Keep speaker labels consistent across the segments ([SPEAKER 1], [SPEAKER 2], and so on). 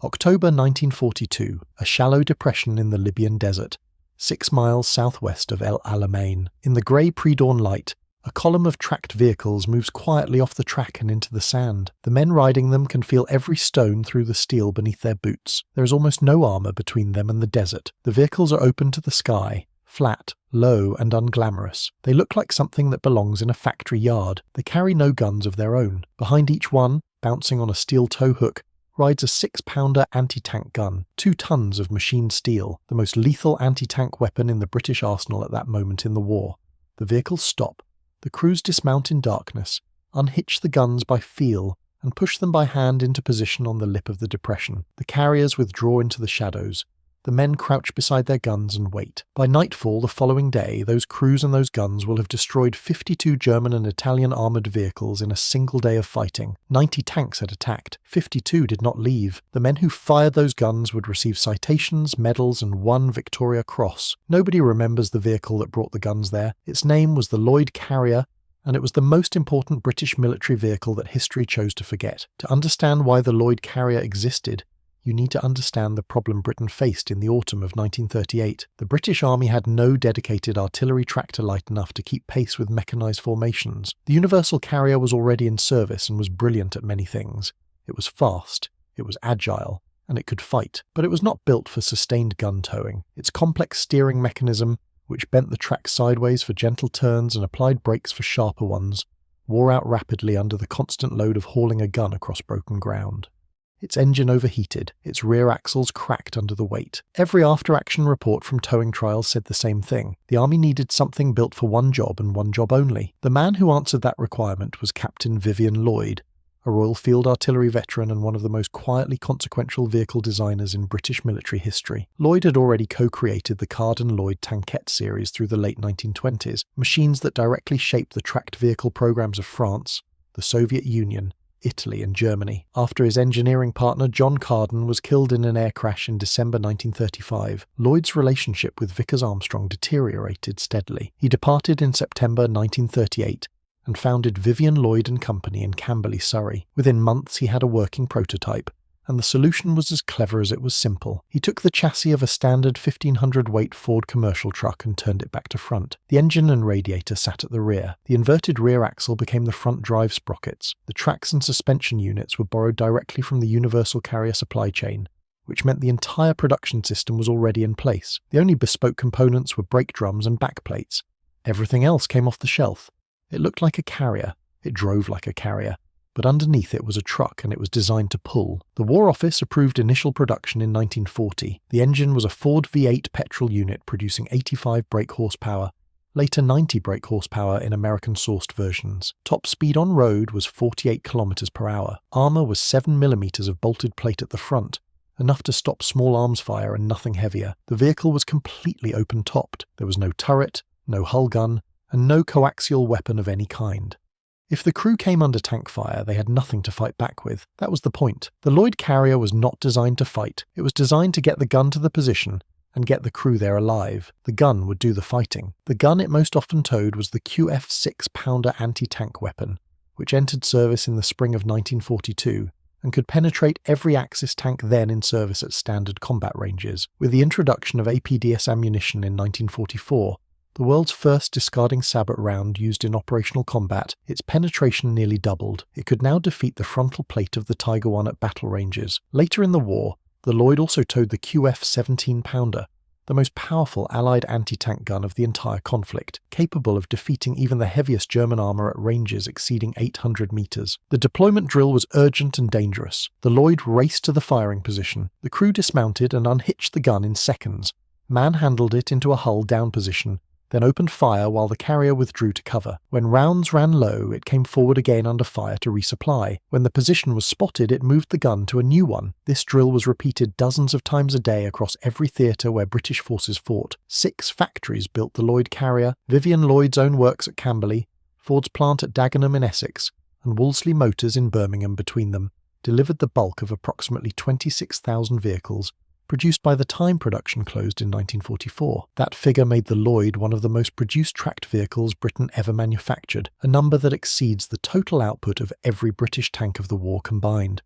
[SPEAKER 1] October 1942, a shallow depression in the Libyan desert, 6 miles southwest of El Alamein. In the grey pre-dawn light, a column of tracked vehicles moves quietly off the track and into the sand. The men riding them can feel every stone through the steel beneath their boots. There is almost no armour between them and the desert. The vehicles are open to the sky, flat, low and unglamorous. They look like something that belongs in a factory yard. They carry no guns of their own. Behind each one, bouncing on a steel tow hook, rides a 6-pounder anti-tank gun, 2 tons of machined steel, the most lethal anti-tank weapon in the British arsenal at that moment in the war. The vehicles stop. The crews dismount in darkness, unhitch the guns by feel, and push them by hand into position on the lip of the depression. The carriers withdraw into the shadows. The men crouch beside their guns and wait. By nightfall the following day, those crews and those guns will have destroyed 52 German and Italian armoured vehicles in a single day of fighting. 90 tanks had attacked. 52 did not leave. The men who fired those guns would receive citations, medals, and 1 Victoria Cross. Nobody remembers the vehicle that brought the guns there. Its name was the Loyd Carrier, and it was the most important British military vehicle that history chose to forget. To understand why the Loyd Carrier existed, you need to understand the problem Britain faced in the autumn of 1938. The British Army had no dedicated artillery tractor light enough to keep pace with mechanised formations. The Universal Carrier was already in service and was brilliant at many things. It was fast, it was agile, and it could fight, but it was not built for sustained gun towing. Its complex steering mechanism, which bent the track sideways for gentle turns and applied brakes for sharper ones, wore out rapidly under the constant load of hauling a gun across broken ground. Its engine overheated, its rear axles cracked under the weight. Every after-action report from towing trials said the same thing. The Army needed something built for one job and one job only. The man who answered that requirement was Captain Vivian Loyd, a Royal Field Artillery veteran and one of the most quietly consequential vehicle designers in British military history. Lloyd had already co-created the Carden Lloyd Tankette series through the late 1920s, machines that directly shaped the tracked vehicle programs of France, the Soviet Union, Italy and Germany. After his engineering partner John Carden was killed in an air crash in December 1935, Lloyd's relationship with Vickers Armstrong deteriorated steadily. He departed in September 1938 and founded Vivian Loyd and Company in Camberley, Surrey. Within months he had a working prototype, and the solution was as clever as it was simple. He took the chassis of a standard 1500-weight Ford commercial truck and turned it back to front. The engine and radiator sat at the rear. The inverted rear axle became the front drive sprockets. The tracks and suspension units were borrowed directly from the Universal Carrier supply chain, which meant the entire production system was already in place. The only bespoke components were brake drums and backplates. Everything else came off the shelf. It looked like a carrier. It drove like a carrier. But underneath it was a truck and it was designed to pull. The War Office approved initial production in 1940. The engine was a Ford V8 petrol unit producing 85 brake horsepower, later 90 brake horsepower in American-sourced versions. Top speed on road was 48 km per hour. Armour was 7 mm of bolted plate at the front, enough to stop small arms fire and nothing heavier. The vehicle was completely open-topped. There was no turret, no hull gun, and no coaxial weapon of any kind. If the crew came under tank fire, they had nothing to fight back with. That was the point. The Loyd Carrier was not designed to fight. It was designed to get the gun to the position and get the crew there alive. The gun would do the fighting. The gun it most often towed was the QF 6-pounder anti-tank weapon, which entered service in the spring of 1942 and could penetrate every Axis tank then in service at standard combat ranges. With the introduction of APDS ammunition in 1944, the world's first discarding sabot round used in operational combat, its penetration nearly doubled. It could now defeat the frontal plate of the Tiger I at battle ranges. Later in the war, the Lloyd also towed the QF 17-pounder, the most powerful Allied anti-tank gun of the entire conflict, capable of defeating even the heaviest German armour at ranges exceeding 800 metres. The deployment drill was urgent and dangerous. The Lloyd raced to the firing position. The crew dismounted and unhitched the gun in seconds, manhandled it into a hull-down position, then opened fire while the carrier withdrew to cover. When rounds ran low, it came forward again under fire to resupply. When the position was spotted, it moved the gun to a new one. This drill was repeated dozens of times a day across every theatre where British forces fought. 6 factories built the Loyd Carrier: Vivian Loyd's own works at Camberley, Ford's plant at Dagenham in Essex, and Wolseley Motors in Birmingham between them, delivered the bulk of approximately 26,000 vehicles, produced by the time production closed in 1944. That figure made the Lloyd one of the most produced tracked vehicles Britain ever manufactured, a number that exceeds the total output of every British tank of the war combined.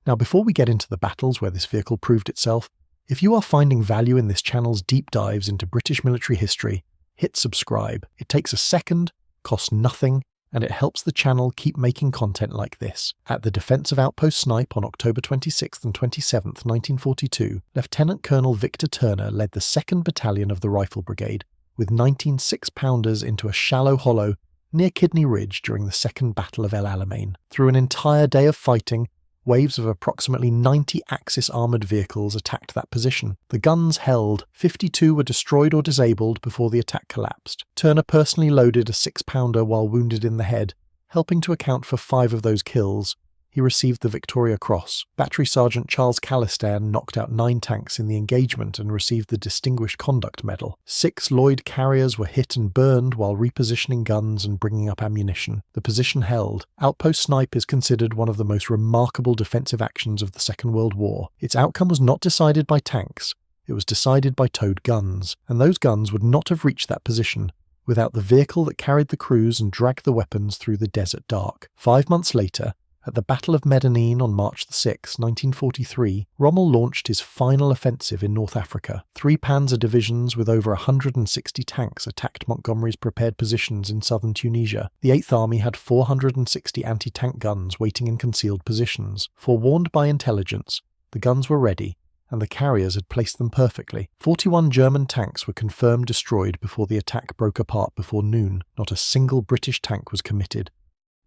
[SPEAKER 1] Now, before we get into the battles where this vehicle proved itself, if you are finding value in this channel's deep dives into British military history, hit subscribe. It takes a second, costs nothing, and it helps the channel keep making content like this. At the defense of Outpost Snipe on October 26th and 27th, 1942, Lieutenant Colonel Victor Turner led the 2nd Battalion of the Rifle Brigade with 19 6-pounders into a shallow hollow near Kidney Ridge during the Second Battle of El Alamein. Through an entire day of fighting, waves of approximately 90 Axis armoured vehicles attacked that position. The guns held. 52 were destroyed or disabled before the attack collapsed. Turner personally loaded a 6-pounder while wounded in the head, helping to account for 5 of those kills. He received the Victoria Cross. Battery Sergeant Charles Callistan knocked out 9 tanks in the engagement and received the Distinguished Conduct Medal. 6 Loyd Carriers were hit and burned while repositioning guns and bringing up ammunition. The position held. Outpost Snipe is considered one of the most remarkable defensive actions of the Second World War. Its outcome was not decided by tanks. It was decided by towed guns, and those guns would not have reached that position without the vehicle that carried the crews and dragged the weapons through the desert dark. 5 months later, at the Battle of Medenine on March 6, 1943, Rommel launched his final offensive in North Africa. 3 panzer divisions with over 160 tanks attacked Montgomery's prepared positions in southern Tunisia. The 8th Army had 460 anti-tank guns waiting in concealed positions. Forewarned by intelligence, the guns were ready, and the carriers had placed them perfectly. 41 German tanks were confirmed destroyed before the attack broke apart before noon. Not a single British tank was committed.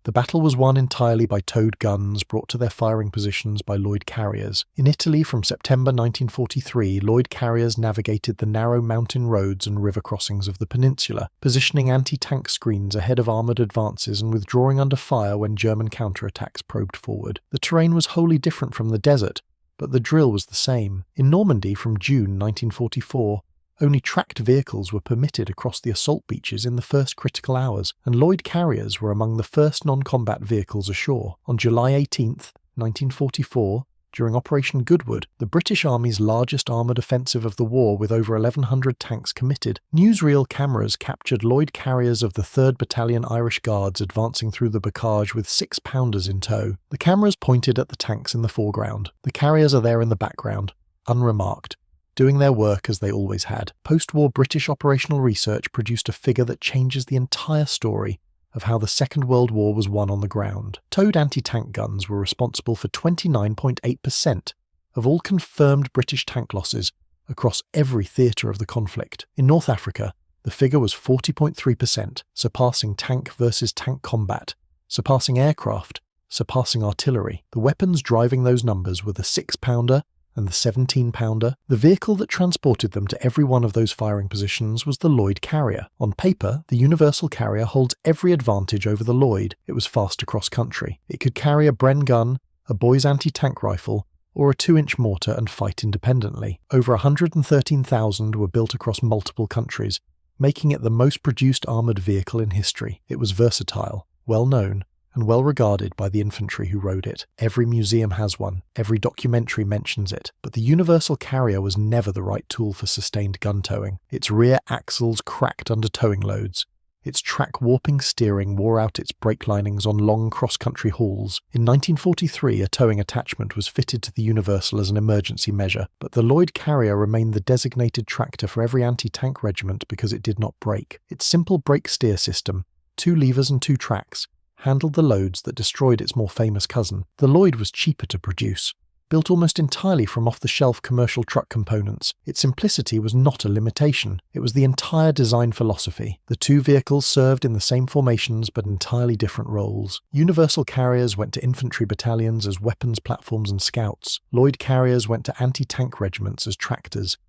[SPEAKER 1] The battle was won entirely by towed guns brought to their firing positions by Loyd Carriers. In Italy from September 1943, Loyd Carriers navigated the narrow mountain roads and river crossings of the peninsula, positioning anti-tank screens ahead of armoured advances and withdrawing under fire when German counterattacks probed forward. The terrain was wholly different from the desert, but the drill was the same. In Normandy from June 1944, only tracked vehicles were permitted across the assault beaches in the first critical hours, and Loyd Carriers were among the first non-combat vehicles ashore. On July 18, 1944, during Operation Goodwood, the British Army's largest armoured offensive of the war with over 1,100 tanks committed, newsreel cameras captured Loyd Carriers of the 3rd Battalion Irish Guards advancing through the bocage with 6-pounders in tow. The cameras pointed at the tanks in the foreground. The carriers are there in the background, unremarked, doing their work as they always had. Post-war British operational research produced a figure that changes the entire story of how the Second World War was won on the ground. Towed anti-tank guns were responsible for 29.8% of all confirmed British tank losses across every theatre of the conflict. In North Africa, the figure was 40.3%, surpassing tank versus tank combat, surpassing aircraft, surpassing artillery. The weapons driving those numbers were the 6-pounder and the 17-pounder. The vehicle that transported them to every one of those firing positions was the Loyd Carrier. On paper, the Universal Carrier holds every advantage over the Lloyd. It was fast across country. It could carry a Bren gun, a Boy's anti-tank rifle, or a 2-inch mortar and fight independently. Over 113,000 were built across multiple countries, making it the most produced armoured vehicle in history. It was versatile, well known, and well regarded by the infantry who rode it. Every museum has one, every documentary mentions it, but the Universal Carrier was never the right tool for sustained gun towing. Its rear axles cracked under towing loads. Its track-warping steering wore out its brake linings on long cross-country hauls. In 1943, a towing attachment was fitted to the Universal as an emergency measure, but the Loyd Carrier remained the designated tractor for every anti-tank regiment because it did not brake. Its simple brake-steer system, 2 levers and 2 tracks, handled the loads that destroyed its more famous cousin. The Lloyd was cheaper to produce. Built almost entirely from off-the-shelf commercial truck components, its simplicity was not a limitation. It was the entire design philosophy. The 2 vehicles served in the same formations but entirely different roles. Universal Carriers went to infantry battalions as weapons platforms and scouts. Loyd Carriers went to anti-tank regiments as tractors.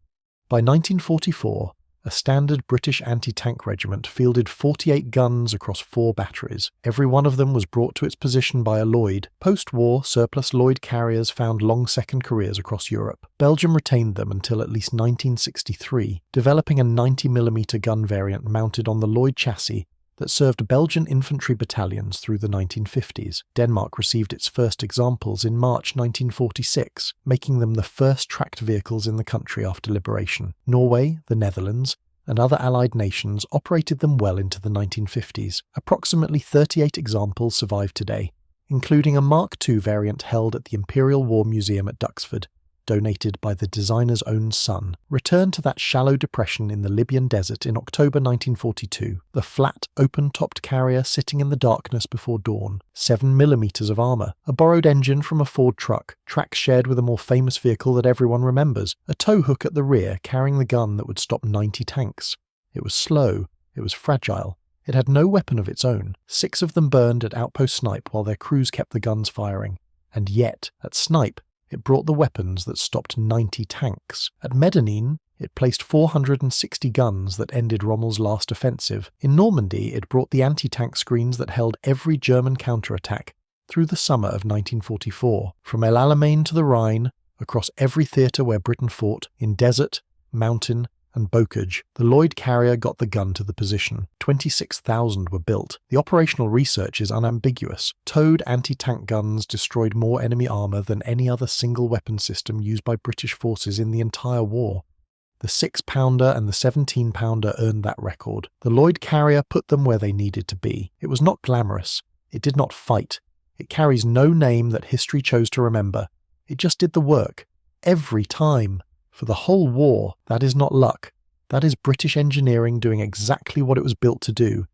[SPEAKER 1] By 1944, a standard British anti-tank regiment fielded 48 guns across 4 batteries. Every one of them was brought to its position by a Lloyd. Post-war, surplus Loyd Carriers found long second careers across Europe. Belgium retained them until at least 1963, developing a 90mm gun variant mounted on the Lloyd chassis that served Belgian infantry battalions through the 1950s. Denmark received its first examples in March 1946, making them the first tracked vehicles in the country after liberation. Norway, the Netherlands, and other allied nations operated them well into the 1950s. Approximately 38 examples survive today, including a Mark II variant held at the Imperial War Museum at Duxford, donated by the designer's own son, returned to that shallow depression in the Libyan desert in October 1942, the flat, open-topped carrier sitting in the darkness before dawn, 7mm of armour, a borrowed engine from a Ford truck, tracks shared with a more famous vehicle that everyone remembers, a tow hook at the rear carrying the gun that would stop 90 tanks. It was slow, it was fragile, it had no weapon of its own. 6 of them burned at Outpost Snipe while their crews kept the guns firing. And yet, at Snipe, it brought the weapons that stopped 90 tanks. At Medenine, it placed 460 guns that ended Rommel's last offensive. In Normandy, it brought the anti-tank screens that held every German counterattack through the summer of 1944. From Alamein to the Rhine, across every theatre where Britain fought, in desert, mountain, and bocage, the Loyd Carrier got the gun to the position. 26,000 were built. The operational research is unambiguous. Towed anti-tank guns destroyed more enemy armour than any other single weapon system used by British forces in the entire war. The 6-pounder and the 17-pounder earned that record. The Loyd Carrier put them where they needed to be. It was not glamorous. It did not fight. It carries no name that history chose to remember. It just did the work. Every time. For the whole war, that is not luck. That is British engineering doing exactly what it was built to do,